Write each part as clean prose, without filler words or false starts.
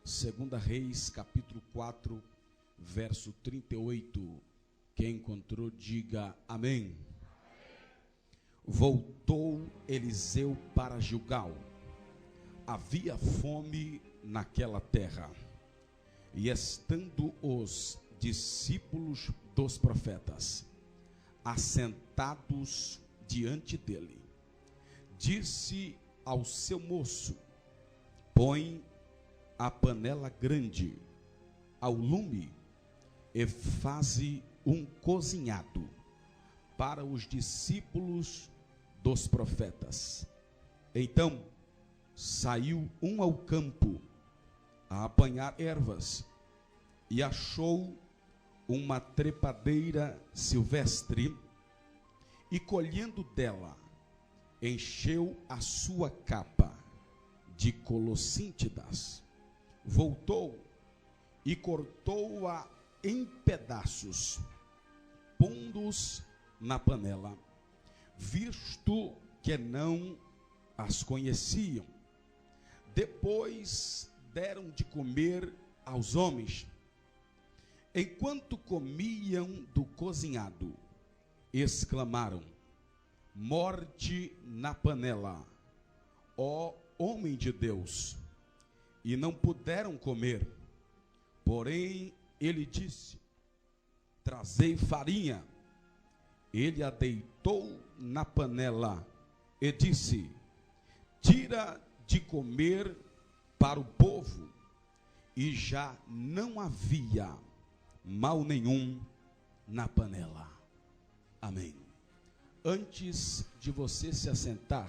Segunda Reis, capítulo 4, verso 38. Quem encontrou, diga amém. Voltou Eliseu para Gilgal. Havia fome naquela terra, e estando os discípulos dos profetas assentados diante dele, disse ao seu moço: põe a panela grande ao lume e faze um cozinhado para os discípulos dos profetas. Então saiu um ao campo a apanhar ervas e achou uma trepadeira silvestre e, colhendo dela, encheu a sua capa de colossíntidas. Voltou e cortou-a em pedaços, pondo-os na panela, visto que não as conheciam. Depois deram de comer aos homens. Enquanto comiam do cozinhado, exclamaram: morte na panela, ó homem de Deus! E não puderam comer. Porém ele disse: trazei farinha. Ele a deitou na panela e disse: tira de comer para o povo. E já não havia mal nenhum na panela. Amém. Antes de você se assentar,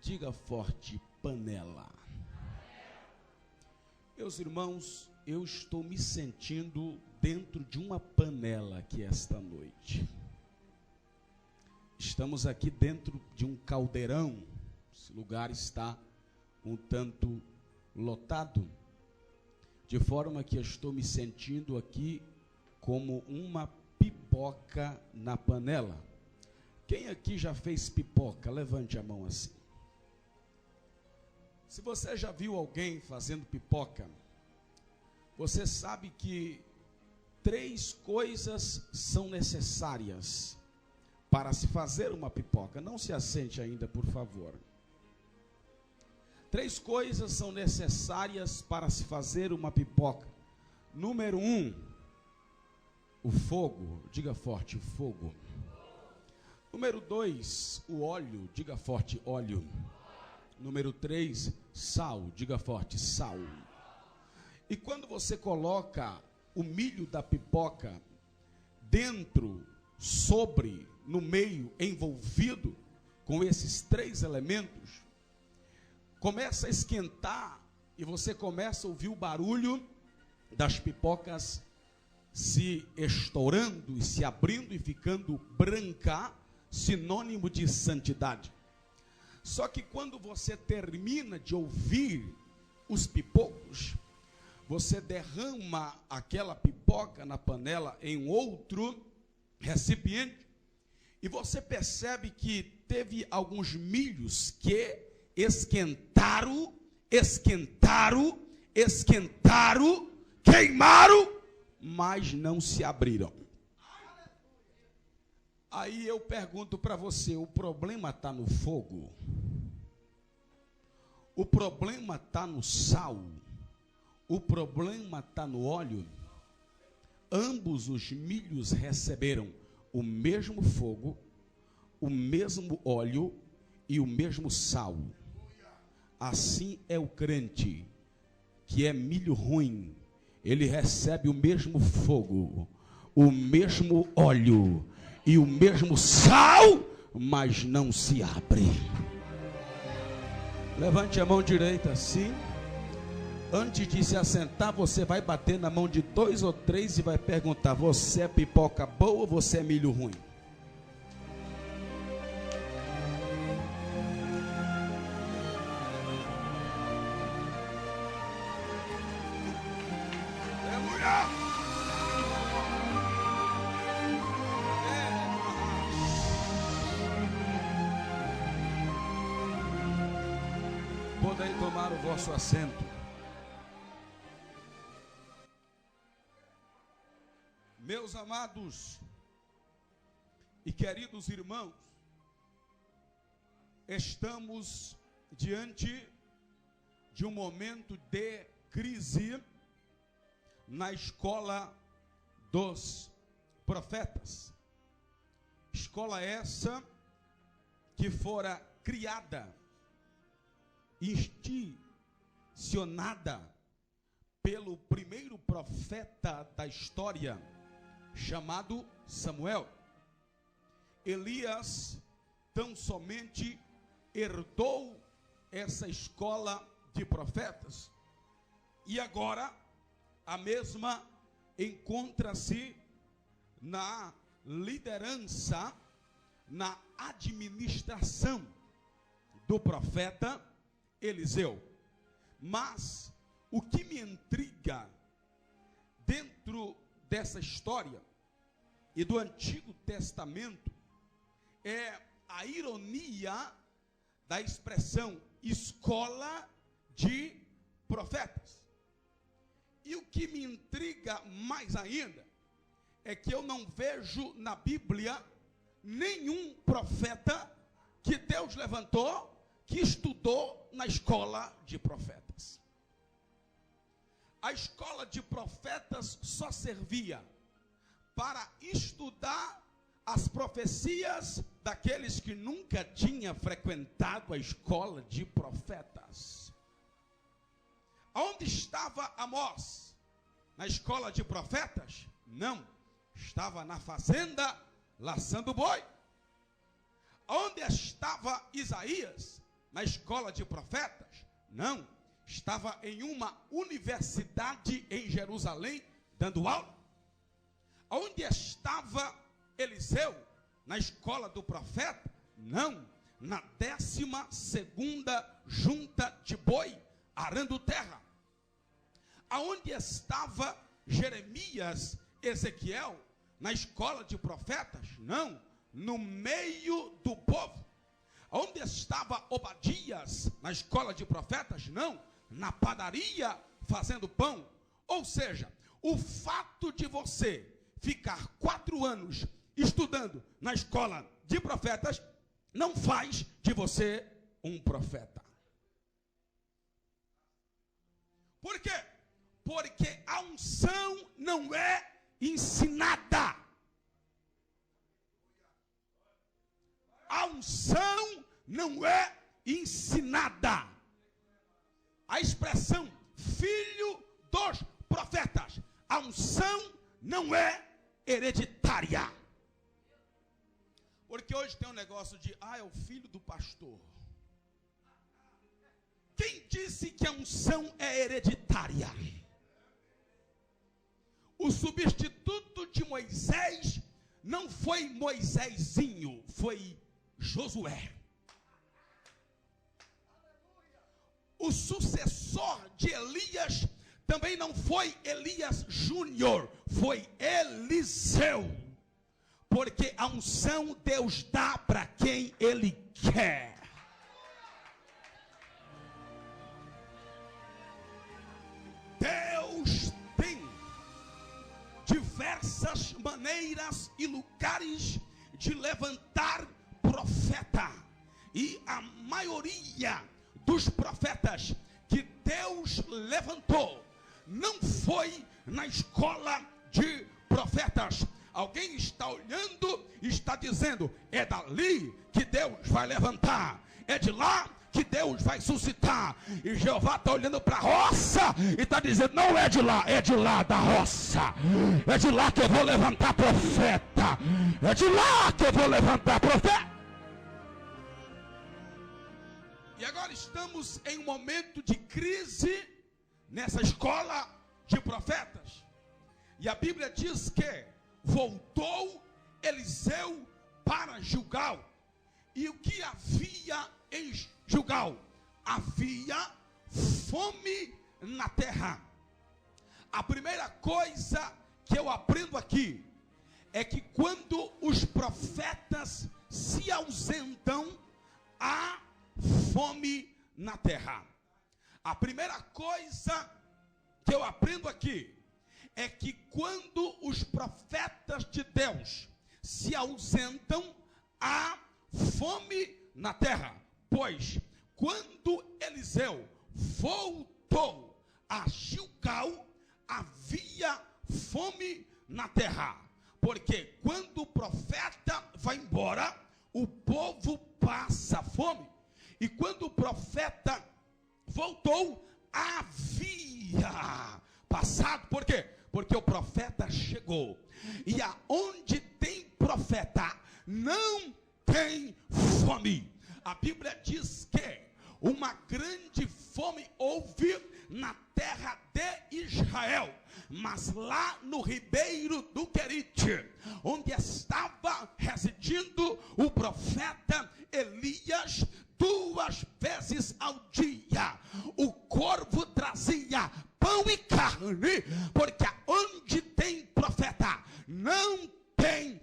diga forte: panela. Meus irmãos, eu estou me sentindo dentro de uma panela aqui esta noite. Estamos aqui dentro de um caldeirão. Esse lugar está um tanto lotado, de forma que eu estou me sentindo aqui como uma pipoca na panela. Quem aqui já fez pipoca? Levante a mão assim. Se você já viu alguém fazendo pipoca, você sabe que 3 coisas são necessárias para se fazer uma pipoca. Não se assente ainda, por favor. 3 coisas são necessárias para se fazer uma pipoca. Número 1, o fogo. Diga forte: fogo. Número 2, o óleo. Diga forte: óleo. Número 3, sal. Diga forte: sal. E quando você coloca o milho da pipoca dentro, sobre, no meio, envolvido com esses 3 elementos, começa a esquentar e você começa a ouvir o barulho das pipocas se estourando e se abrindo e ficando branca, sinônimo de santidade. Só que quando você termina de ouvir os pipocos, você derrama aquela pipoca na panela em um outro recipiente e você percebe que teve alguns milhos que esquentaram, queimaram, mas não se abriram. Aí eu pergunto para você: o problema está no fogo? O problema está no sal? O problema está no óleo? Ambos os milhos receberam o mesmo fogo, o mesmo óleo e o mesmo sal. Assim é o crente, que é milho ruim. Ele recebe o mesmo fogo, o mesmo óleo e o mesmo sal, mas não se abre. Levante a mão direita assim. Antes de se assentar, você vai bater na mão de 2 ou 3 e vai perguntar: você é pipoca boa ou você é milho ruim? Podem tomar o vosso assento. Meus amados e queridos irmãos, estamos diante de um momento de crise na escola dos profetas. Escola essa que fora criada, institucionada pelo primeiro profeta da história, chamado Samuel. Elias tão somente herdou essa escola de profetas e agora a mesma encontra-se na liderança, na administração do profeta Eliseu. Mas o que me intriga dentro dessa história e do Antigo Testamento é a ironia da expressão escola de profetas. E o que me intriga mais ainda é que eu não vejo na Bíblia nenhum profeta que Deus levantou que estudou na escola de profetas. A escola de profetas só servia para estudar as profecias daqueles que nunca tinham frequentado a escola de profetas. Onde estava Amós? Na escola de profetas? Não. Estava na fazenda, laçando boi. Onde estava Isaías? Na escola de profetas? Não. Estava em uma universidade em Jerusalém, dando aula. Onde estava Eliseu? Na escola do profeta? Não. Na 12ª junta de boi, arando terra. Aonde estava Jeremias, Ezequiel? Na escola de profetas? Não. No meio do povo. Onde estava Obadias? Na escola de profetas? Não. Na padaria, fazendo pão. Ou seja, o fato de você ficar 4 anos estudando na escola de profetas não faz de você um profeta. Por quê? Porque a unção não é ensinada. A unção não é ensinada. A expressão filho dos profetas, a unção não é hereditária. Porque hoje tem um negócio de, é o filho do pastor. Quem disse que a unção é hereditária? O substituto de Moisés não foi Moisésinho, foi Josué. O sucessor de Elias também não foi Elias Júnior, foi Eliseu. Porque a unção Deus dá para quem Ele quer. Deus tem diversas maneiras e lugares de levantar profeta. E a maioria dos profetas que Deus levantou não foi na escola de profetas. Alguém está olhando e está dizendo, é dali que Deus vai levantar, é de lá que Deus vai suscitar. E Jeová está olhando para a roça e está dizendo, não é de lá da roça, é de lá que eu vou levantar profeta, é de lá que eu vou levantar profeta. E agora estamos em um momento de crise nessa escola de profetas. E a Bíblia diz que voltou Eliseu para Gilgal. E o que havia em Gilgal? Havia fome na terra. A primeira coisa que eu aprendo aqui é que quando os profetas se ausentam, há fome na terra. A primeira coisa que eu aprendo aqui é que quando os profetas de Deus se ausentam, há fome na terra. Pois quando Eliseu voltou a Gilgal, havia fome na terra. Porque quando o profeta vai embora, o povo passa fome. E quando o profeta voltou, havia passado. Por quê? Porque o profeta chegou. E aonde tem profeta, não tem fome. A Bíblia diz que uma grande fome houve na terra de Israel, mas lá no ribeiro do Querite, onde estava residindo o profeta Elias, 2 vezes ao dia o corvo trazia pão e carne, porque onde tem profeta não tem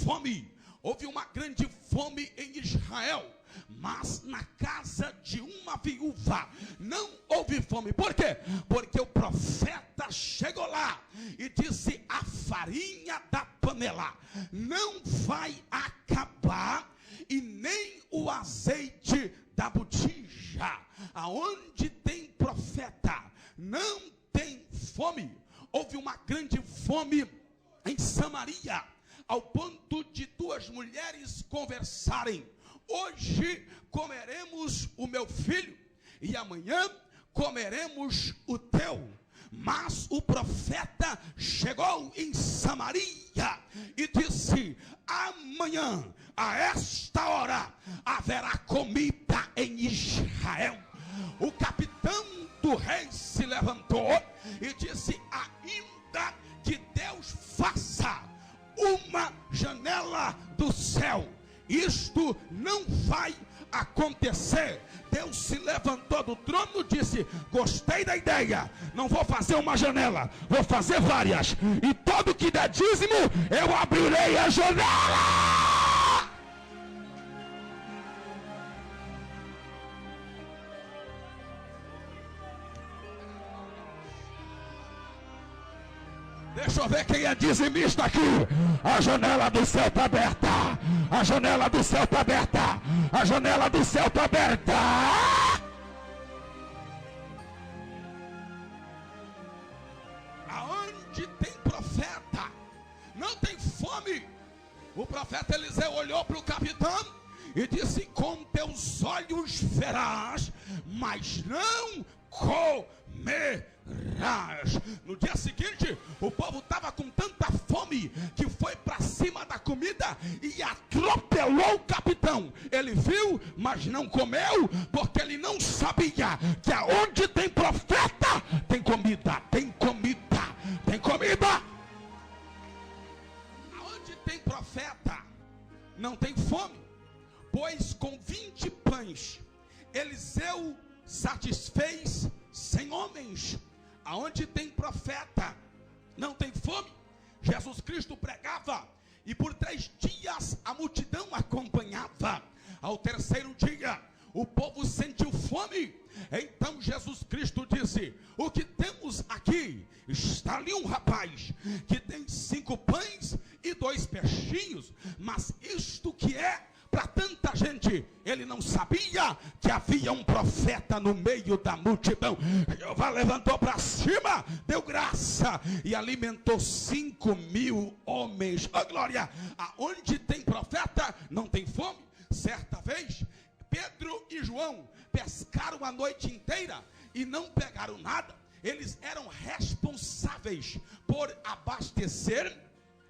fome. Houve uma grande fome em Israel, mas na casa de uma viúva não houve fome. Por quê? Porque o profeta chegou lá e disse: a farinha da panela não vai acabar, e nem o azeite da botija. Aonde tem profeta não tem fome. Houve uma grande fome em Samaria, ao ponto de 2 mulheres conversarem: hoje comeremos o meu filho e amanhã comeremos o teu. Mas o profeta chegou em Samaria e disse: amanhã, a esta hora, haverá comida em Israel. O capitão do rei se levantou e disse: ainda que Deus faça uma janela do céu, isto não vai acontecer. Deus se levantou do trono e disse: gostei da ideia, não vou fazer uma janela, vou fazer várias, e todo que der dízimo, eu abrirei a janela. Deixa eu ver quem é dizimista aqui. A janela do céu está aberta. A janela do céu está aberta. A janela do céu está aberta. Aonde tem profeta, não tem fome. O profeta Eliseu olhou para o capitão e disse: com teus olhos verás, mas não comerás. No dia seguinte, o povo estava com tanta fome que foi para cima da comida e atropelou o capitão. Ele viu, mas não comeu, porque ele não sabia que aonde tem profeta tem comida, tem comida, tem comida. Aonde tem profeta não tem fome, pois com 20 pães Eliseu satisfez 100 homens. Aonde tem profeta não tem fome. Jesus Cristo pregava e por 3 dias a multidão acompanhava. Ao 3º dia o povo sentiu fome. Então Jesus Cristo disse: o que temos aqui? Está ali um rapaz que tem 5 pães e 2 peixinhos, mas isto que é para tanta gente? Ele não sabia que havia um profeta no meio da multidão. Jeová levantou para cima, deu graça e alimentou 5.000 homens. Oh glória! Aonde tem profeta não tem fome. Certa vez Pedro e João pescaram a noite inteira e não pegaram nada. Eles eram responsáveis por abastecer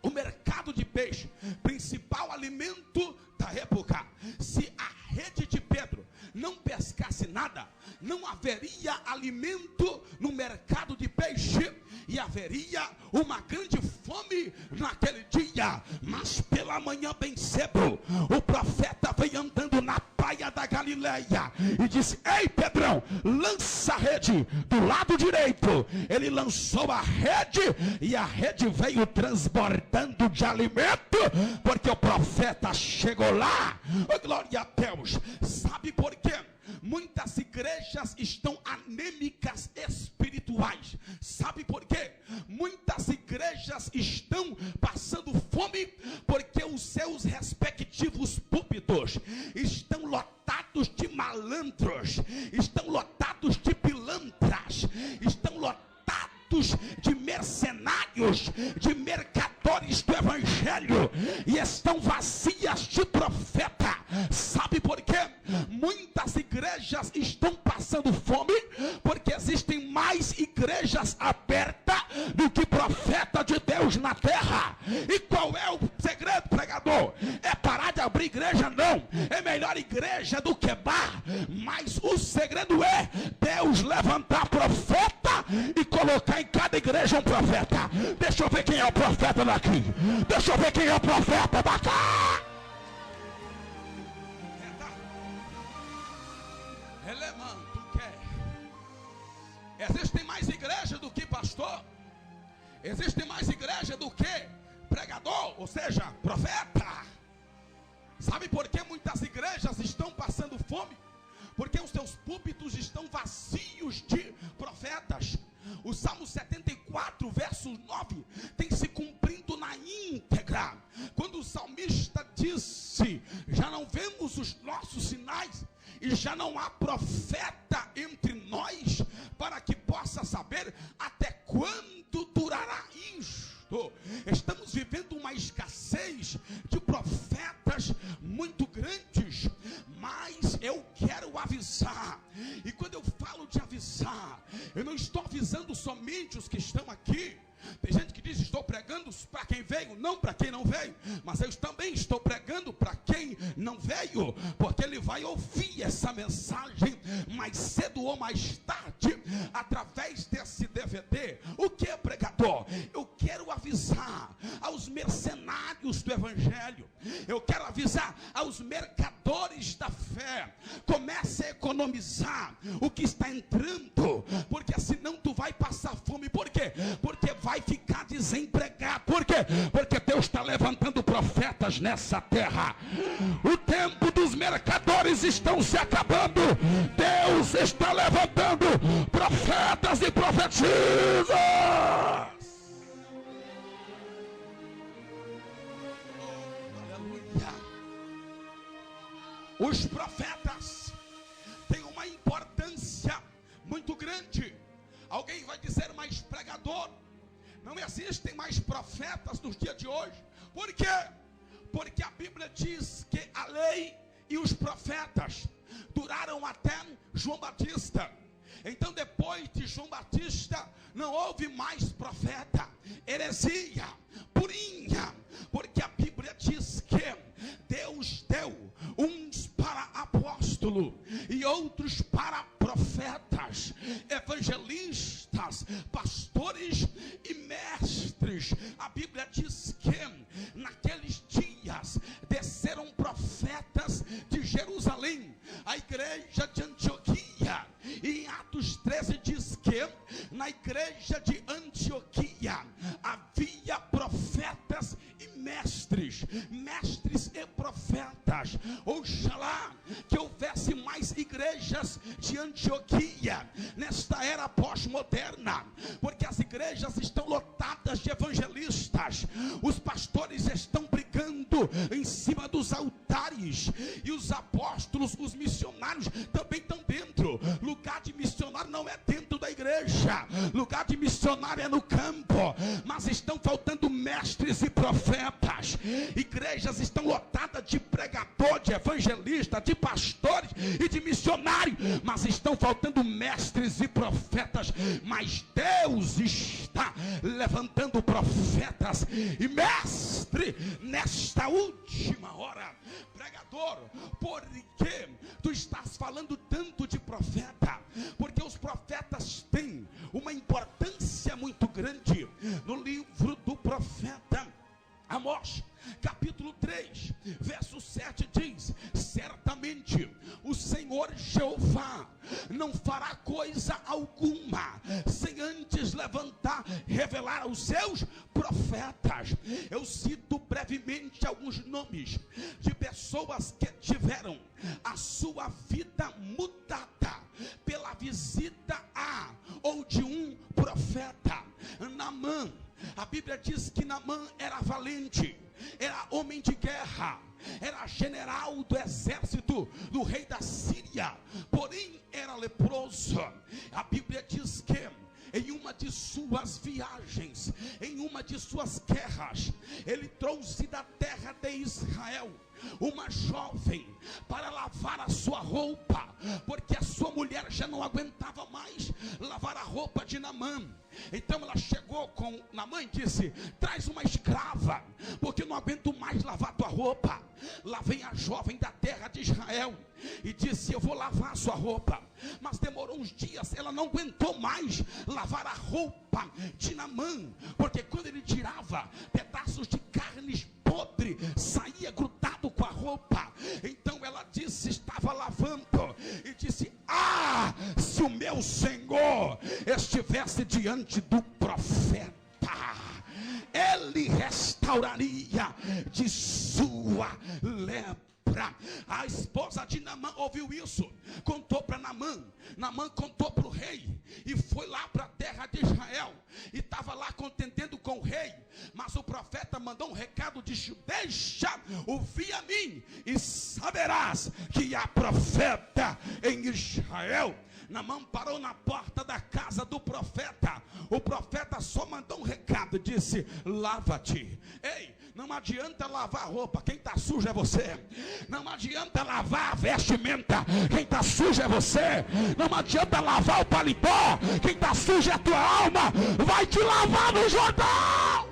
o mercado de peixe, principal alimento da época. Se a rede de Pedro não pescasse nada, não haveria alimento no mercado de peixe e haveria uma grande fome naquele dia. Mas pela manhã bem cedo, o profeta veio andando na praia da Galileia e disse: ei Pedrão, lança a rede do lado direito. Ele lançou a rede e a rede veio transbordando de alimento, porque o profeta chegou lá. Oh, glória a Deus. Sabe por quê? muitas igrejas estão anêmicas espirituais. Sabe por quê? Muitas igrejas estão passando fome porque os seus respectivos púlpitos estão lotados de malandros, estão lotados de pilantras, estão lotados de mercenários, de mercadores do evangelho, e estão vazias de profeta. Sabe por quê? Muitas igrejas estão passando fome porque existem mais igrejas abertas do que profeta de Deus na terra. E qual é o segredo, pregador? É parar de abrir igreja? Não, é melhor igreja do que bar. Mas o segredo é Deus levantar profeta e colocar em cada igreja um profeta. Deixa eu ver quem é o profeta daqui. Deixa eu ver quem é o profeta daqui. Existem mais igrejas do que pastor. Existem mais igrejas do que pregador, ou seja, profeta. Sabe por que muitas igrejas estão passando fome? Porque os seus púlpitos estão vazios de profetas. O Salmo 74, verso 9, tem se cumprindo na íntegra, quando o salmista disse: já não vemos os nossos sinais, e já não há profeta entre nós, para que possa saber até quando durará isto. Estamos vivendo uma escassez de profetas muito grandes, mas eu quero avisar, e quando eu falo de avisar, eu não estou avisando somente os que estão aqui. Tem gente que diz: estou pregando para quem veio, não para quem não veio. Mas eu também estou pregando para quem não veio, porque ele vai ouvir essa mensagem mais cedo ou mais tarde, através desse DVD. O que é, pregador? Eu quero avisar aos mercenários do evangelho, eu quero avisar aos mercadores da fé: comece a economizar o que está entrando, porque senão tu vai passar fome. Por quê? Porque vai ficar desempregado. Por quê? Porque Deus está levantando profetas nessa terra. O tempo dos mercadores estão se acabando. Deus está levantando profetas e profetisas. Aleluia. Os profetas têm uma importância muito grande. Alguém vai dizer: mas pregador, não existem mais profetas nos dias de hoje. Por quê? Porque a Bíblia diz que a lei e os profetas duraram até João Batista. Então, depois de João Batista, não houve mais profeta. Heresia, purinha, porque a Bíblia diz que Deus deu uns para apóstolo e outros para profetas, evangelistas, pastores e mestres. A Bíblia diz que naqueles dias desceram profetas de Jerusalém à igreja de Antioquia, e em Atos 13 diz que na igreja de Antioquia havia profetas e mestres e profetas. Oxalá que houvesse mais igrejas de Antioquia nesta era pós-moderna, porque as igrejas estão lotadas de evangelistas, os pastores estão brigando em cima dos altares, e os apóstolos, os missionários também estão dentro. Lugar de missionário não é dentro da igreja, lugar de missionário é no campo. Mas estão faltando mestres e profetas. Igrejas estão lotadas de pregador, de evangelista, de pastores e de missionário, mas estão faltando mestres e profetas. Mas Deus está levantando profetas e mestre nesta última hora. Pregador, por que tu estás falando tanto de profeta? Porque os profetas têm uma importância muito grande. No livro do profeta Amós, capítulo 3, verso 7 diz: certamente o Senhor Jeová não fará coisa alguma sem antes levantar, revelar aos seus profetas. Eu cito brevemente alguns nomes de pessoas que tiveram a sua vida mudada nasceu de um profeta, Naamã. A Bíblia diz que Naamã era valente, era homem de guerra, era general do exército do rei da Síria, porém era leproso. A Bíblia diz que em uma de suas viagens, em uma de suas guerras, ele trouxe da terra de Israel uma jovem para lavar a sua roupa, porque a sua mulher já não aguentava mais lavar a roupa de Naamã. Então ela chegou com Naamã e disse: traz uma escrava, porque eu não aguento mais lavar tua roupa. Lá vem a jovem da terra de Israel e disse: eu vou lavar a sua roupa. Mas demorou uns dias, ela não aguentou mais lavar a roupa de Naamã, porque quando ele tirava pedaços de carnes podre, saía grudado com a roupa. Então ela disse, estava lavando, e disse: ah, se o meu Senhor estivesse diante do profeta, ele restauraria de sua lepra. A esposa de Naamã ouviu isso, contou para Naamã. Naamã contou para o rei, e foi lá para a terra de Israel, e estava lá contendendo com o rei. Mas o profeta mandou um recado, disse: deixa ouvir a mim, e saberás que há profeta em Israel. Naamã parou na porta da casa do profeta. O profeta só mandou um recado, disse: lava-te. Ei, não adianta lavar a roupa, quem está sujo é você. Não adianta lavar a vestimenta, quem está sujo é você. Não adianta lavar o paletó, quem está sujo é a tua alma. Vai te lavar no Jordão.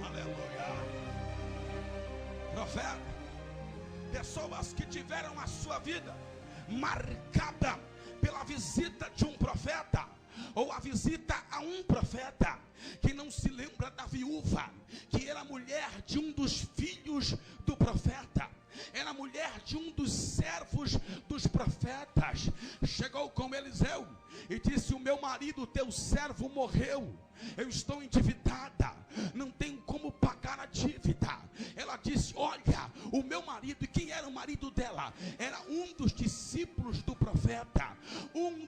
Aleluia. Profeta, pessoas que tiveram a sua vida marcada pela visita de um profeta, ou a visita a um profeta. Quem não se lembra da viúva, que era mulher de um dos filhos do profeta, era mulher de um dos servos dos profetas, chegou com Eliseu e disse: o meu marido, teu servo, morreu, eu estou endividada, não tenho como pagar a dívida. Ela disse: olha, o meu marido, e quem era o marido dela? Era um dos discípulos do profeta.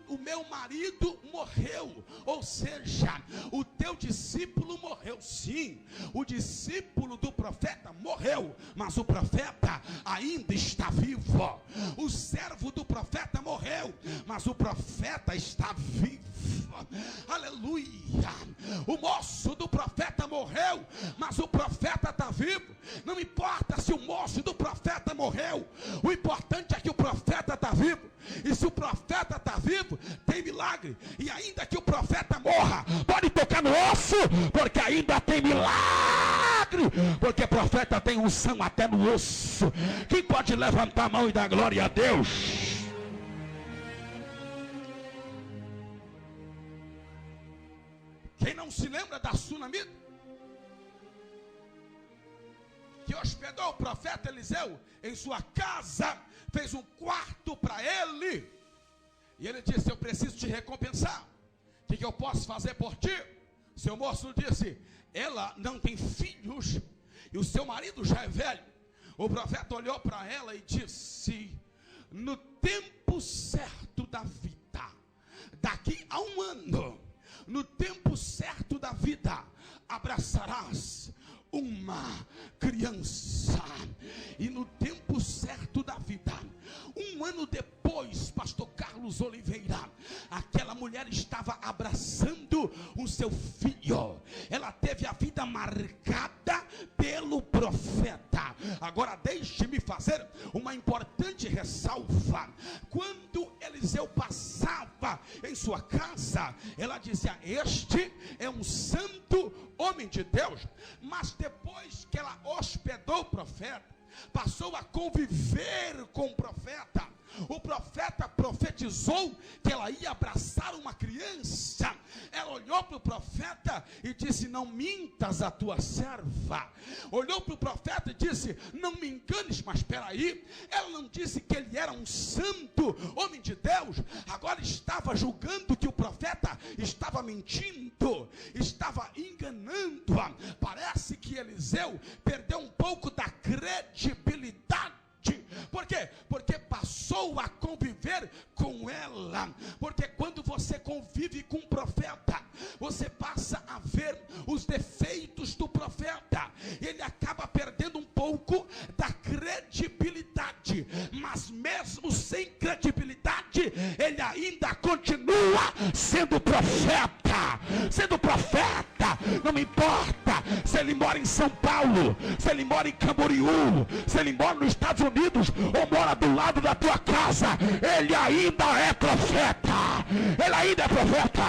O meu marido morreu, ou seja, o teu discípulo morreu. Sim, o discípulo do profeta morreu, mas o profeta ainda está vivo. O servo do profeta morreu, mas o profeta está vivo. Aleluia. O moço do profeta morreu, mas o profeta está vivo. Não importa se o moço do profeta morreu, o importante é que o profeta está vivo. E se o profeta está vivo, tem milagre. E ainda que o profeta morra, pode tocar no osso, porque ainda tem milagre. Porque profeta tem unção até no osso. Quem pode levantar a mão e dar glória a Deus? Quem não se lembra da Sunamita, que hospedou o profeta Eliseu em sua casa, fez um quarto para ele, e ele disse: eu preciso te recompensar, o que eu posso fazer por ti? Seu moço disse: ela não tem filhos, e o seu marido já é velho. O profeta olhou para ela e disse: no tempo certo da vida, daqui a um ano, no tempo certo da vida, abraçarás uma criança. E no tempo certo da vida, um ano depois, pastor Carlos Oliveira, aquela mulher estava abraçando o seu filho. Ela teve a vida marcada pelo profeta. Agora deixe-me fazer uma importante ressalva. Quando Eliseu passava em sua casa, ela dizia: este é um santo homem de Deus. Mas depois que ela hospedou o profeta, passou a conviver com o profeta profetizou que ela ia abraçar uma criança. Ela olhou para o profeta e disse: não mintas a tua serva. Olhou para o profeta e disse: não me enganes. Mas espera aí, ela não disse que ele era um santo homem de Deus. Agora estava julgando que o profeta estava mentindo, estava enganando-a. Parece que Eliseu perdeu um pouco da credibilidade. Por quê? Porque passou a conviver com ela. Porque quando você convive com um profeta, profeta, não me importa se ele mora em São Paulo, se ele mora em Camboriú, se ele mora nos Estados Unidos ou mora do lado da tua casa, ele ainda é profeta, ele ainda é profeta,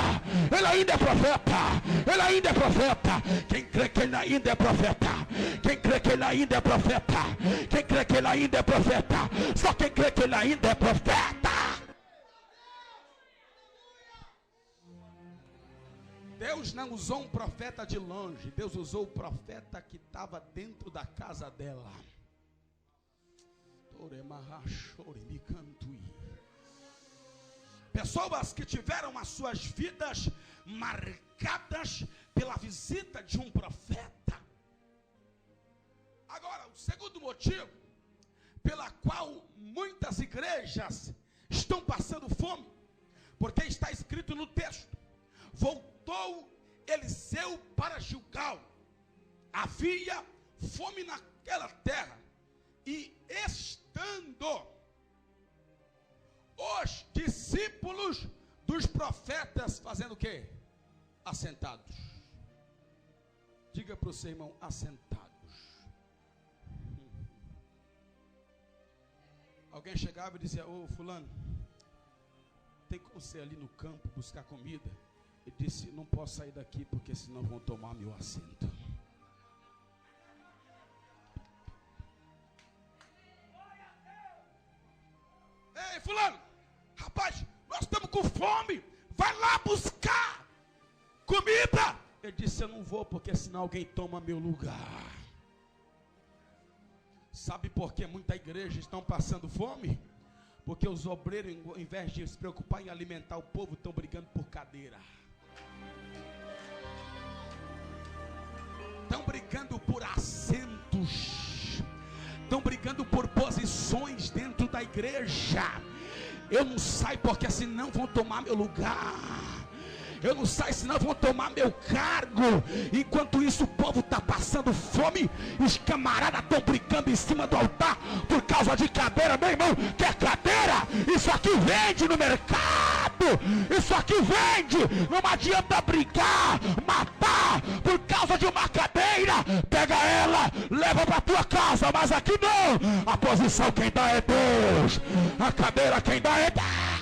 ele ainda é profeta, ele ainda é profeta. Quem crê que ele ainda é profeta, quem crê que ele ainda é profeta, quem crê que ele ainda é profeta, só quem crê que ele ainda é profeta. Deus não usou um profeta de longe, Deus usou o profeta que estava dentro da casa dela. Pessoas que tiveram as suas vidas marcadas pela visita de um profeta. Agora, o segundo motivo pela qual muitas igrejas estão passando fome, porque está escrito no texto: voltou Eliseu para Gilgal. Havia fome naquela terra, e estando os discípulos dos profetas fazendo o quê? Assentados. Diga para o seu irmão: assentados. Alguém chegava e dizia: ô fulano, tem como você ali no campo buscar comida? E disse: não posso sair daqui porque senão vão tomar meu assento. Ei fulano, rapaz, nós estamos com fome, vai lá buscar comida. Ele disse: eu não vou porque senão alguém toma meu lugar. Sabe por que muita igreja estão passando fome? Porque os obreiros, ao invés de se preocupar em alimentar o povo, estão brigando por cadeira. Estão brigando por assentos, estão brigando por posições dentro da igreja. Eu não saio porque senão vão tomar meu lugar. Eu não saio senão vão tomar meu cargo. Enquanto isso o povo está passando fome, os camaradas estão brincando em cima do altar por causa de cadeira. Meu irmão, quer cadeira? Isso aqui vende no mercado, isso aqui vende. Não adianta brigar, matar por causa de uma cadeira. Pega ela, leva para tua casa, mas aqui não. A posição quem dá é Deus, a cadeira quem dá é Deus.